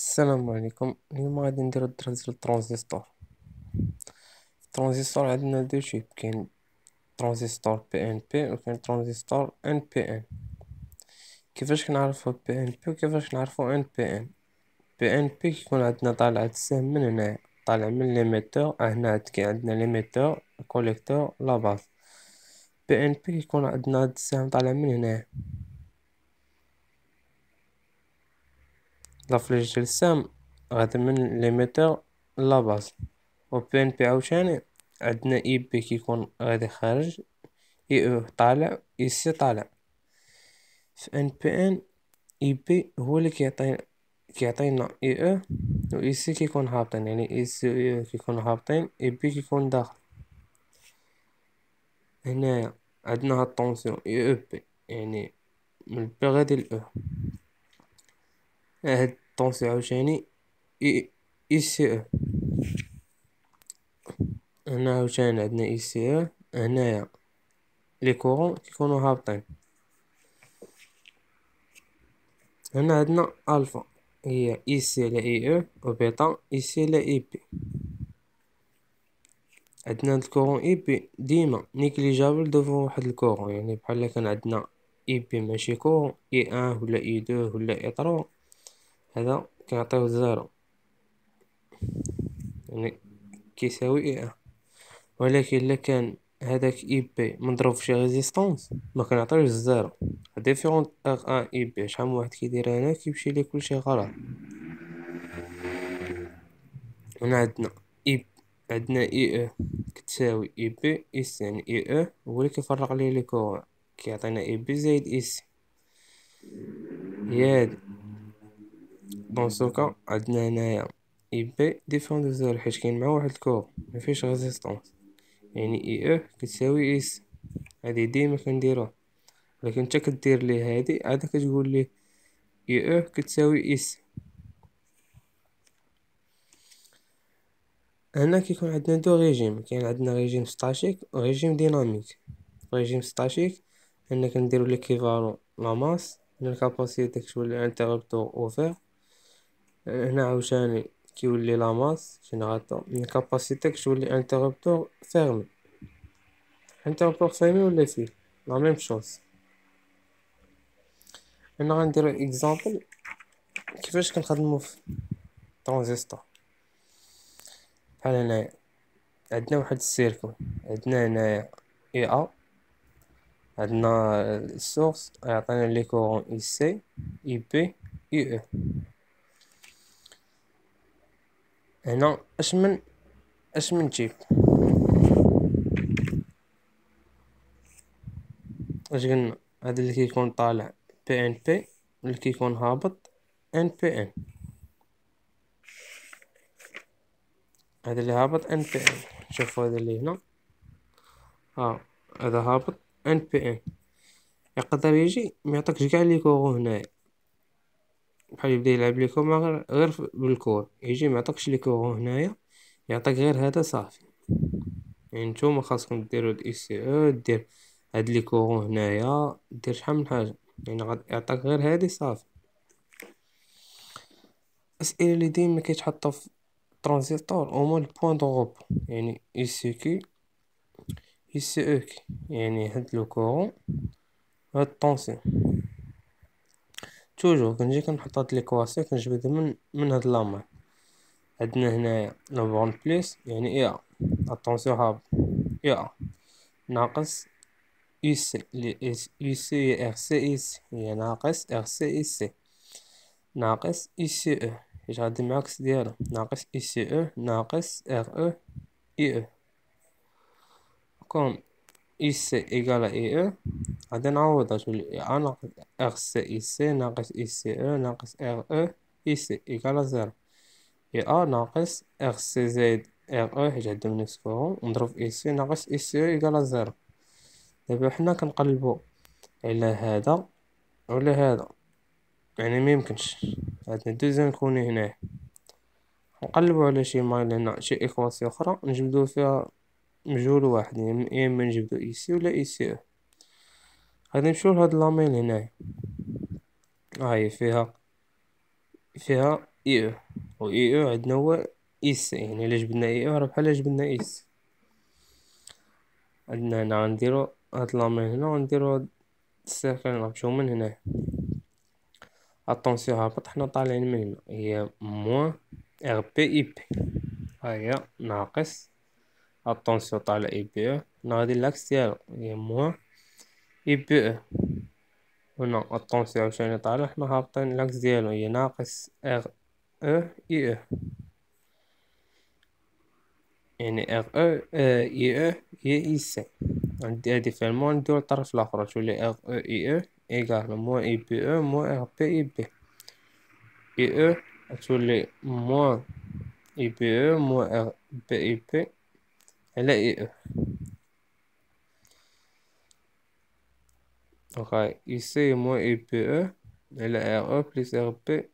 السلام عليكم. اليوم غادي نديرو الدرس ديال الترانزستور. الترانزستور عندنا دو شيب، كاين ترانزستور بي ان بي وكاين ترانزستور ان بي ان. كيفاش كنعرفو بي ان بي وكيفاش نعرفو ان بي ان؟ بي ان بي كيكون عندنا طالع هاد السهم من هنايا، طالع من ليميتور. هنا كاين عندنا ليميتور، كوليكتور، لا باز. بي ان بي كيكون عندنا هاد السهم طالع من هنايا، لا فليش ديال السهم غادا من ليميتور لا باز. و بي ان بي عاوتاني عندنا اي بي كيكون غادي خارج، اي او طالع، اي سي طالع. في ان بي ان اي بي هو اللي كيعطينا اي او، و اي سي كيكون هابطين، يعني اي سي و اي او كيكون هابطين، اي بي كيكون داخل. هنايا عندنا هاد الطونسيون اي او بي، يعني من البي غادي ل او. هاد الطونسيون عاوتاني اي سي او. هنا عاوتاني عندنا اي سي او. هنايا لي كورون كيكونو هابطين. هنا عندنا الفا، هي اي سي على اي او، و بيتا اي سي على اي بي. عندنا هاد الكورون اي بي ديما نيكليجابل دوفون واحد الكورون، يعني بحال كان عندنا اي بي ماشي كورون اي ان ولا اي دو ولا اي تروا، هذا كيعطيو زيرو، يعني كيساوي اي ان. ولكن الا كان هذاك اي بي مضروب في شي ريزيستونس ما كنعطيوش الزيرو. ديفيرون ار ان اي بي، شحال من واحد كيدير هنا كيمشي ليه كلشي غلط. هنا عندنا اي او كتساوي اي بي اي سي، يعني اي او هو اللي كيفرق ليه لي كورون، كيعطينا اي بي زايد اي سي. هي هادي. دونك عندنا هنايا اي بي ديفون دو زيرو حيت كاين مع واحد الكور مفيش ريزيستونس، يعني اي او كتساوي اي سي. هادي ديما كنديروها، ولكن نتا كدير ليه هادي عاد كتقول ليه اي او كتساوي اي سي. هنا كيكون عندنا دو ريجيم، كاين عندنا ريجيم ستاتيك و ريجيم ديناميك. ريجيم ستاتيك هنا كنديرو ليكيفالون لا ماس، هنا الكاباسيتي كتولي انتربتور اوفير. هنا عاوتاني كيولي لا ماس جينيراتور، الكاباسيتي كتولي انتربتور فيرمي. انتربتور فيرمي ولا فيه لا ميم شوز. هنا غنديرو اكزامبل كيفاش كنخدمو في ترانزستور. بحال هنايا عندنا واحد السيركو، عندنا هنايا اي ا، عندنا السورس يعطينا لي كورون اي سي اي بي اي او. هنا اش من تيب، اش قلنا؟ هذا اللي كيكون طالع بي ان بي، واللي كيكون هابط ان بي ان. هذا اللي هابط ان بي ان، شوفوا هذا اللي هنا، ها هذا هابط ان بي ان. يقدر يجي ما يعطيكش كاع لي كورو هنايا، بحال يبدا يلعب ليكم مع غير بالكور، يجي ما يعطيكش لي كورو هنايا، يعطيك غير هذا صافي. يعني نتوما خاصكم ديروا الاي سي او، دير هاد لي كورون هنايا، دير شحال من حاجه، يعني غادي يعطيك غير هادي صافي. الاسئله اللي ديما كيتحطوا في ترانزيستور هما البوان دو غوب، يعني اي سي كي اي سي او كي، يعني هاد لو كورون هاد الطونسيون. توجور كنجي كنحط هاد ليكواسيون كنجبدها من هاد لامان. عندنا هنايا لو بون بليس يعني اي ا، اتونسيون هاب، اي ا ناقص اي سي، اي سي هي ار سي اي سي، هي ناقص ار سي اي سي ناقص اي سي او، حيت غادي معاكس ديالها ناقص اي سي او ناقص ار او اي او. كون اي سي ايكال اي او، غادي نعوضها تولي اي ا ناقص ار سي اي سي ناقص اي سي او ناقص ار او اي سي ايكال زيرو. اي ا ناقص ار سي زائد ار او حيت عندهم نفس كورون نضرب اي سي ناقص اي سي او ايكال زيرو. دابا حنا كنقلبو على هذا ولا هذا، يعني ميمكنش عندنا دوزيام كوني هنايا. نقلبو على شي مايل هنا، شي ايكواسيون اخرى نجبدو فيها مجهول واحد، يعني يا اما نجبدو اي سي ولا اي سي او. غادي نمشيو لهاد لامين هنايا، هاهي فيها اي او، و اي او عندنا هو اي سي. يعني الا جبدنا اي او راه بحال جبدنا اي سي. عندنا هنا غنديرو هاد لامين هنا، ونديرو هاد السيركل نمشيو من هنا. اتونسيون هابط، حنا طالعين من هنا هي موان ار بي اي بي. هيا ناقص اتونسيون طالع اي بي او، هنا غادي لاكس ديالو هي موان اي بي او. هنا اتونسيون عاوتاني طالع، حنا هابطين لاكس ديالو هي ناقص ار او اي او. يعني ار او اي او هي اي سي. عندي هادي فيها الموان نديرو الطرف الاخر تولي ار او اي او ايكال موان اي بي او موان ار بي اي بي. اي او تولي موان اي بي او موان ار بي اي بي على اي او. دونك هاي اي سي موان اي بي او على ار او بليس ار بي.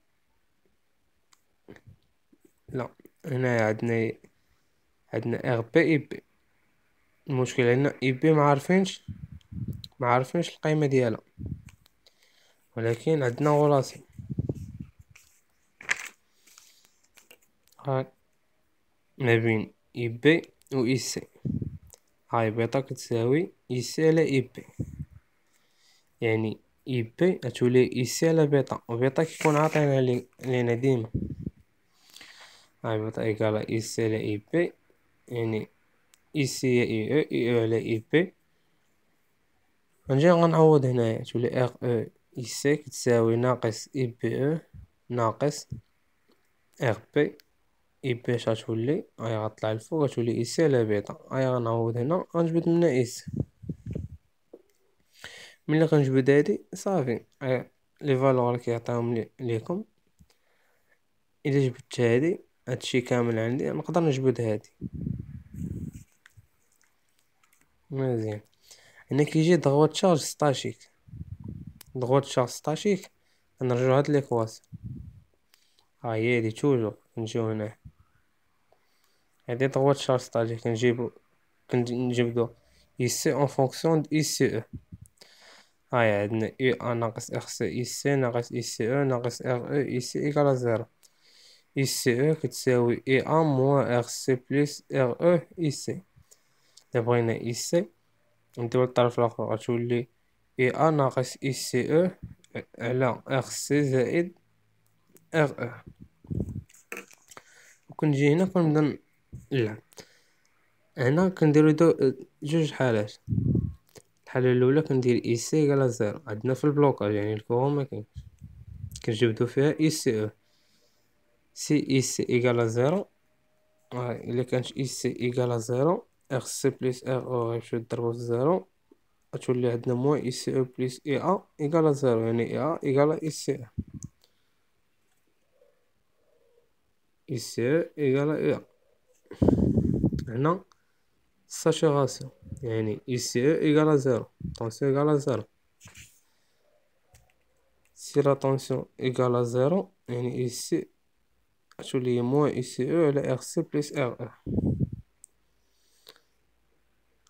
لا، هنا عندنا ار بي اي بي. المشكل هنا اي بي ما عارفينش القيمة ديالها، ولكن عندنا غلاصي. هاي ما بين اي بي و اي سي. هاي بيتا كتساوي اي سي على اي بي. يعني اي بي تولي اي سي على بيتا، و بيتا كيكون عاطينا لينا ديما. هاي بيتا ايكالا اي سي على اي بي. يعني اي سي هي اي او على اي بي. غنجي غنعوض هنايا تولي ار او اي سي كتساوي ناقص اي بي او ناقص ار بي. اي بي شتولي هاي غطلع الفوق غتولي اي سي على بيتا. هاي غنعوض هنا غنجبد منها اي سي. ملي غنجبد هادي صافي، لي فالور كيعطيهم ليكم. الا جبدت هادشي كامل عندي نقدر نجبد هادي مزيان. هنا كيجي ضغط شارج ستاشيك. ضغط شارج ستاشيك نرجعو هاد ليكواس. ها هي هادي توجور نجيو هنا. هادي ضغط شارج ستاشيك كنجبدو اي سي اون فونكسيون دو اي سي او. هاي عندنا اي ا ناقص ار سي اي سي ناقص اي سي او ناقص ار او اي سي ايكالا زيرو. اي سي او كتساوي اي ا موان ار سي بلس ار او اي سي. إلا بغينا اي سي نديرو الطرف الآخر غتولي اي ا ناقص اي سي او على ار سي زائد ار او. وكنجي هنا كنبدا نلعب. هنا كنديرو جوج حالات. الحالة الأولى كندير اي سي إيكالا زيرو. عندنا في البلوكاج يعني الكورون مكاينش، كنجبدو فيها اي سي او. سي اي سي إيكالا زيرو. إلا كانت اي سي إيكالا زيرو ار سي بلس ار او غيمشيو يضربو في زيرو. غتولي عندنا موان اي سي او بلس اي ا إيكالا زيرو. يعني اي ا إيكالا اي سي او. اي سي او إيكالا اي ا. هنا ساتوراسيون يعني اي سي او إيكالا زيرو. طونسيون إيكالا زيرو. سي لا طونسيون إيكالا زيرو يعني اي سي غتولي هي موان اي سي او على ار سي بلس ار او.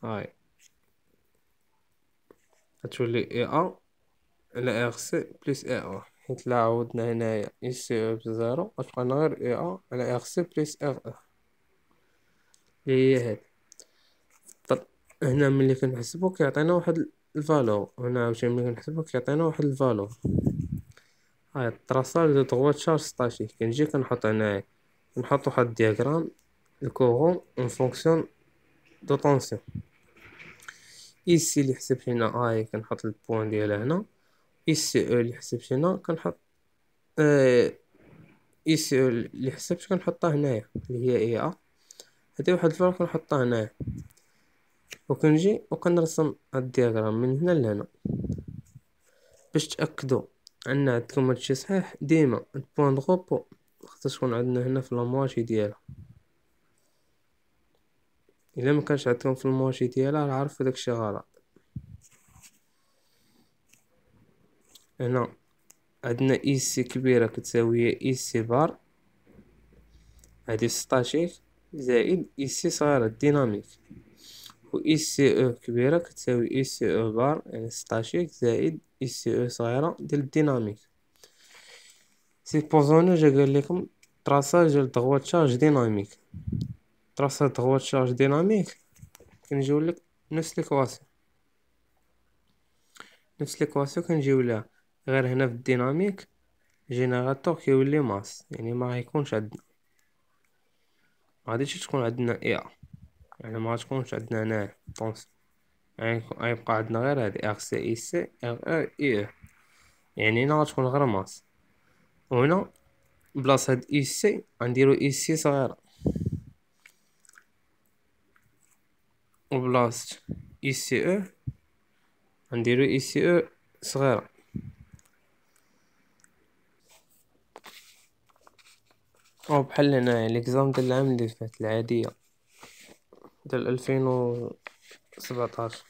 هاي غتولي اي ا على ار سي بلس ار او. حيت لا عوضنا هنايا اي سي او بزيرو غتبقى لنا غير اي ا على ار سي بلس ار او اللي هي هادي. طب هنا ملي كنحسبو كيعطينا واحد الفالور. هنا عاوتاني ملي كنحسبو كيعطينا واحد الفالور. هاي التراساج دو ضغوط شارج ستاتيك. كنجي كنحط هنايا نحط واحد الدياغرام الكورون اون فونكسيون دو طونسيون. اي سي اللي حسبت هنا هاي كنحط البوان ديالها هنا. اي سي او اللي حسبت هنا كنحط اي سي او اللي حسبت كنحطها هنايا اللي هي اي ا. هادي واحد الفالور كنحطها هنايا، وكنجي وكنرسم هاد الدياغرام من هنا لهنا باش تأكدوا أن عندكم هادشي صحيح. ديما البوان دو غوبو خصها تكون عندنا هنا في لامواشي ديالها. الا مكانش عندكم في المواشي ديالها راه عرفوا داكشي غلط. هنا عندنا اي سي كبيرة كتساوي اي سي بار هادي ستاتيك زائد اي سي صغيرة ديناميك. و اي سي او كبيرة كتساوي اي سي او بار يعني ستاتيك زائد اي سي او صغيرة ديال الديناميك. سيبوزونو جا قال لكم تراساج ديال ضغوط شارج ديناميك. تراساج ضغوط شارج ديناميك كنجيو لك نفس ليكواسيون كنجيو لها، غير هنا في الديناميك جينيراتور كيولي ماس، يعني ما غيكونش عندنا، غاديش تكون عندنا اي ا، يعني ما غتكونش عندنا هنا طونس، يعني غيبقى عندنا غير هادي ار سي اي سي ار او اي او، يعني هنا غتكون غير ماس. وهنا بلاصة هاد اي سي غنديرو اي سي صغيرة، وبلاصة اي سي او غنديرو اي سي او صغيرة. او بحال هنايا ليكزام ديال العام اللي فات العادية ديال 2017،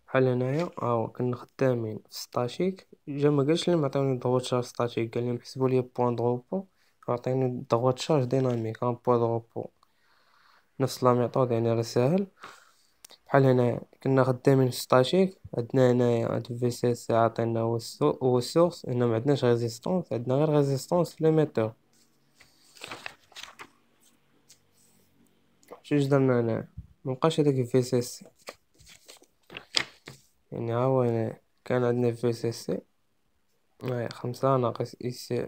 بحال هنايا كنا خدامين في ستاتيك، جا ما قالش لي معطيوني ضغوط شارج ستاتيك، قال لي محسبوا لي بوان دروبو، عطيني ضغوط شارج ديناميك ان بوان دروبو، نفس لا ميثود يعني راه ساهل. بحال هنايا كنا خدامين في ستاتيك، عندنا هنايا هاد في سي سي عطينا هو السورس، هنا ما عندناش ريزيستونس، عندنا غير ريزيستونس في ليميتور. شوش درنا هنا، مبقاش هداك في سي سي، يعني ها هو هنا كان عندنا في سي سي، هاي 5 ناقص اي سي،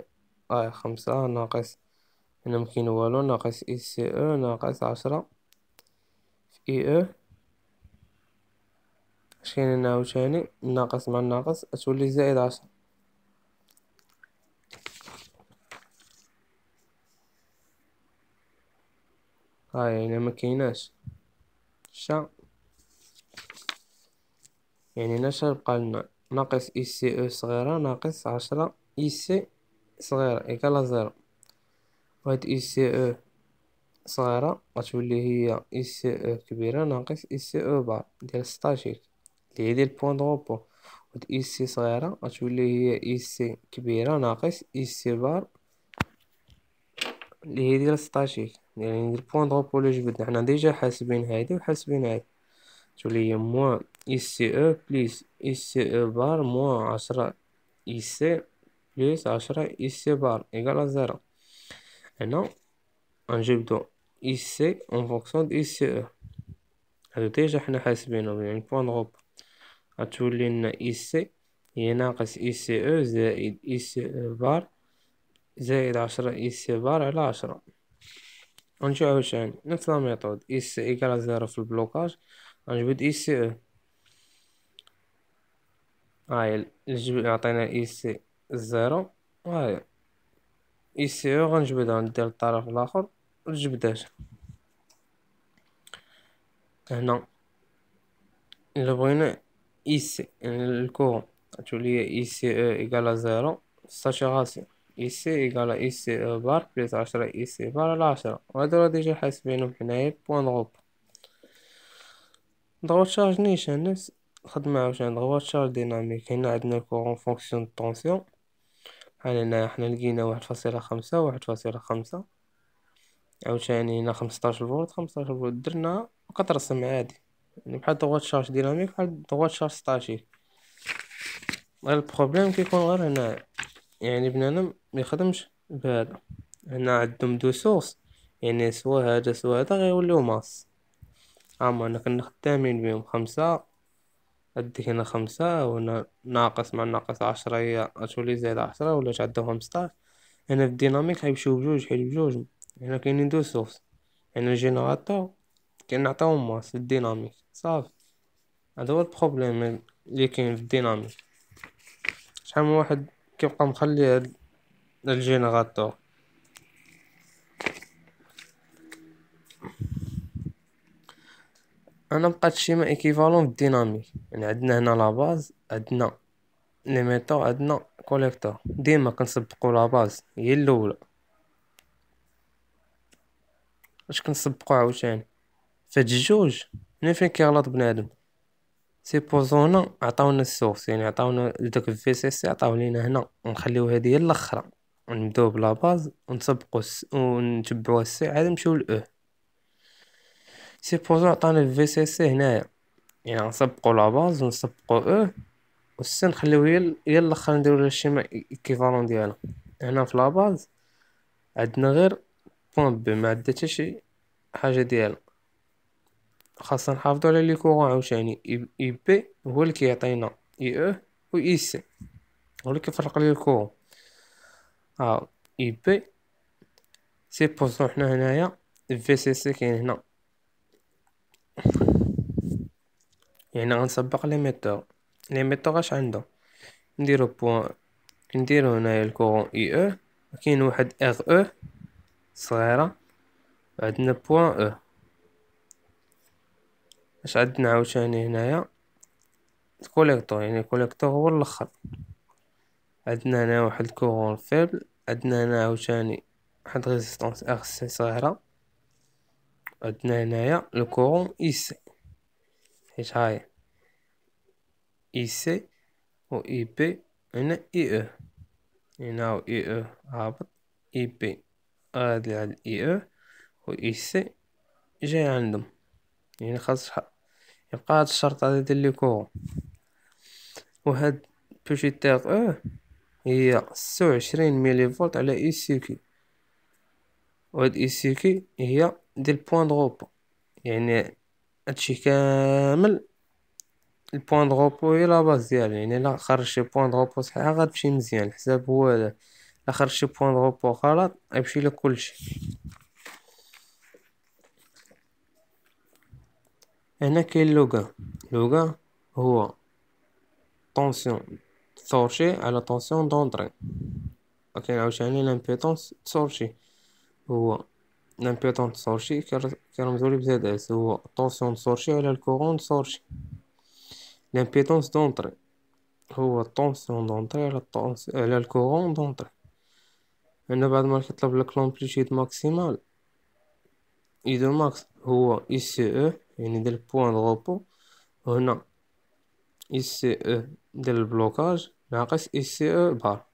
هاي 5 ناقص، هنا مكاين والو، ناقص اي سي او ناقص 10 في اي او، اش كاين هنا عاوتاني ناقص مع الناقص تولي زائد 10. هاي هنا مكايناش شا، يعني هنا بقى لنا ناقص اي سي او صغيرة ناقص 10 اي سي صغيرة إيكالا زيرو، وهاد اي سي او صغيرة غتولي هي اي سي او كبيرة ناقص اي سي او بار ديال ستاتيك اللي هي ديال بوان دروبو، وهاد اي سي صغيرة غتولي هي اي سي كبيرة ناقص اي سي بار اللي هي ديال ستاتيك، يعني ديال بوان دروبو اللي جبدنا حنا ديجا حاسبين هادي وحاسبين هادي، تولي هي موان اي سي او بليس اي سي او بار موان 10 اي سي بليس 10 اي سي بار إيكالا زيرو. هنا غنجبدو اي سي اون فونكسيون دو اي سي او، هادو ديجا حنا حاسبينهم، يعني بوان دروب غتولي لنا اي سي هي ناقص اي سي او زائد اي سي او بار زائد 10 اي سي بار على 10. غنجيو عاوتاني نفس لا ميثود اي سي إيكالا زيرو في البلوكاج، غنجبد اي سي او، هاي الجبد عطينا اي سي زيرو، هاي اي سي او غنجبدها ندير الطرف الاخر الجبدات. هنا الا بغينا اي سي يعني الكورون تولي اي سي او ايكالا زيرو ساتوراسيون، اي سي ايكالا اي سي او بار بليس 10 اي سي بار على 10، وهادو راه ديجا حاسبينهم حنايا بوان دروب. ضغط شارج نيشان نفس خدمة عاوتاني، ضغط شارج ديناميك، هنا عندنا الكورون فونكسيون دو طونسيون، بحال هنا حنا لقينا 1.5 1.5، عاوتاني هنا 15 فولت 15 فولت درنا وكترسم عادي، يعني بحال ضغط شارج ديناميك بحال ضغط شارج ستاتيك. غير البروبليم كيكون غير هنا، يعني بنادم ميخدمش بهذا، هنا عندهم دو سورس، يعني سوا هذا سوا هذا غيوليو ماس، اما انا كنا خدامين بهم 5، اديك هنا 5 وهنا ناقص مع ناقص 10 هي غتولي زائد 10 ولا تعدو 15. هنا في الديناميك غيمشيو بجوج حيت بجوج، هنا كاينين دو سورس، يعني الجينيراتور كنعطيوهم ماس في الديناميك صافي. هذا هو البروبليم اللي كاين في الديناميك، شحال من واحد كيبقى مخلي هاد الجينيراتور. انا بقات الشيما ايكيفالون في الديناميك، يعني عندنا هنا لا باز، عندنا لي ميتور، عندنا كوليكتور، ديما كنسبقوا لا باز هي الاولى، اش كنسبقوا عاوتاني فهاد الجوج. هنا فين كيغلط بنادم، سيبوزونا عطاونا السورس، يعني عطاونا داك في سي سي عطاو لينا هنا، ونخليو هادي هي الاخرى، ونبداو بلا باز ونسبقوا ونتبعوا السي عاد نمشيو لاو. سيبوزو عطانا الفي سي سي هنايا، يعني نسبقوا لا باز ونسبقوا او، والسي نخليو هي الاخر نديرو لها الشيما ايكيفالون ديالها. هنا في لا باز عندنا غير بوان بي، ما عندنا حتى شي حاجة ديالها. خاصنا نحافظو على لي كورون عاوتاني. اي بي هو اللي كيعطينا اي او و اي سي، هو اللي كيفرق لي الكورون. اي بي سيبوزو حنا هنايا في سي سي كاين هنا، يعني غنسبق لي ميتور اش عندهم. نديرو بوان، نديرو هنايا الكورون اي او، كاين واحد ار او صغيرة، عندنا بوان او. اش عندنا عاوتاني هنايا؟ كوليكتور، يعني كوليكتور هو الاخر. عندنا هنا واحد الكورون فيبل، عندنا هنا عاوتاني واحد ريزيستونس ار سي صغيرة، عندنا هنايا الكورون اي سي، حيت هاي اي سي و اي بي، هنا اي او، هنا و اي او هابط، اي بي غادي على اي او، و اي سي جاي عندهم. يعني خاص يبقى هاد الشرط هذا ديال لي كورون. وهاد بوشيتيغ او هي 26 ميلي فولت على اي سي كي، وهاد اي سي كي هي ديال بوان دغوبو. يعني هادشي كامل البوان دغوبو هي لا باز ديالها. يعني الا خرجتي بوان دغوبو صحيحة غتمشي مزيان، الحساب هو هذا. الا خرجتي بوان دغوبو غلط غيمشي لك كلشي. هنا كاين لوغان هو طونسيون سورشي على طونسيون دونطري. وكاين عاوتاني لامبيتونس سورشي، هو لامبيتونس سورشي كيرمزولي بزاد اس، هو طونسيون سورشي على الكورون سورشي. لامبيتونس دونطري هو طونسيون دونطري على على الكورون دونطري. هنا بعد ما كيطلب لك لومبليتود ماكسيمال ايدو ماكس هو اي سي او، يعني ديال البوان دو غوبو، وهنا اي سي او ديال البلوكاج ناقص اي سي او بار.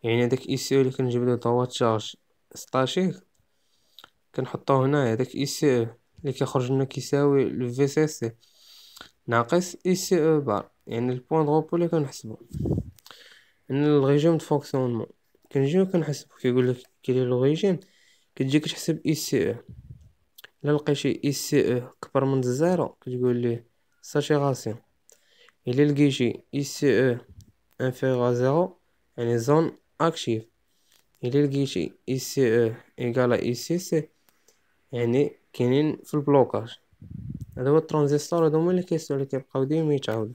يعني هداك اي سي او اللي كنجبدو ضوات تشارج ستاتيك كنحطوه هنا، هداك اي سي او اللي كيخرج لنا كيساوي لو في سي سي ناقص اي سي او بار، يعني البوان دو غوبو اللي كنحسبو. ان الريجيم دو فونكسيونمون كنجيو كنحسبو، كيقول لك كاين لو ريجيم، كتجي كتحسب اي سي او. الا لقيتي اي سي او كبر من الزيرو كتقول ليه ساتوراسيون. الا لقيتي اي سي او انفيغ زيرو يعني زون اكتيف. الا لقيتي اي سي او ايكالا اي سي سي يعني كاينين في البلوكاج. هذا هو الترانزستور، هذا هما اللي كيبقاو ديما يتعاودو.